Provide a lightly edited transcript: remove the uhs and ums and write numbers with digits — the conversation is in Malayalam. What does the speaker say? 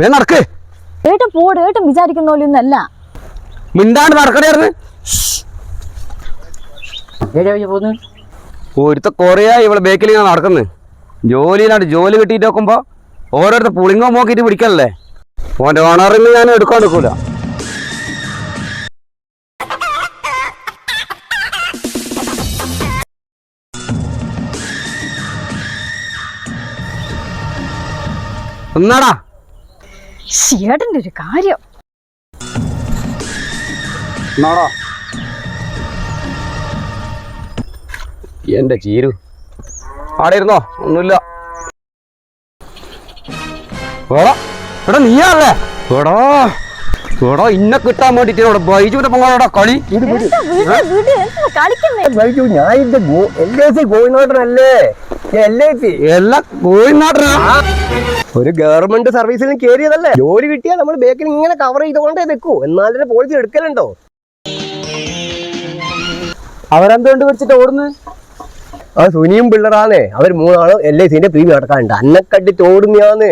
നടക്ക്. ഏട്ടൻ പോട്, ഏട്ടൻ വിചാരിക്കുന്ന പോലെ ഒന്നല്ല. മിണ്ടാണ്ട് നടക്കണേർന്ന്. ഒരുത്ത കൊറേയാ ഇവളെ ബേക്കിൽ ഇങ്ങനെ നടക്കുന്നു. ജോലി കിട്ടിയിട്ട് നോക്കുമ്പോ ഓരോരുത്തർ പുളിങ്ങോ നോക്കിയിട്ട് പിടിക്കല്ലേ. ഓന്റെ ഓണറിന് ഞാൻ എടുക്കാൻ എടുക്കൂല. എന്നാടാ ഏട്ടന്റെ ഒരു കാര്യം. എന്റെ ചീരു ആടെ ഇരുന്നോ, ഒന്നുമില്ല. എടാ നീയല്ലേ എടാ ഇന്നെ കിട്ടാൻ വേണ്ടിട്ട് ഇവിടെ ബൈജുവിന്റെ പൊങ്ങാടാ കളി. ബൈജു ഞാൻ ഇത് LIC കോഴിനാടനല്ലേ? എല്ലാം കോഴിനാടനാ. ഒരു ഗവൺമെന്റ് സർവീസിൽ കയറിയതല്ലേ, ജോലി കിട്ടിയാൽ നമ്മൾ ബേക്കിൽ ഇങ്ങനെ കവർ ചെയ്തുകൊണ്ടേ നിൽക്കൂ. എന്നാലും പോളിസി എടുക്കലുണ്ടോ? അവരെന്തുകൊണ്ട് വെച്ചിട്ട് ഓടുന്നു? ആ സുനിയും പിള്ളറാന്നേ, അവർ മൂന്നാളും LICന്റെ പ്രീമിയം അടക്കാനുണ്ട്. അന്നക്കട്ടിട്ട് ഓടുന്നയാന്ന്.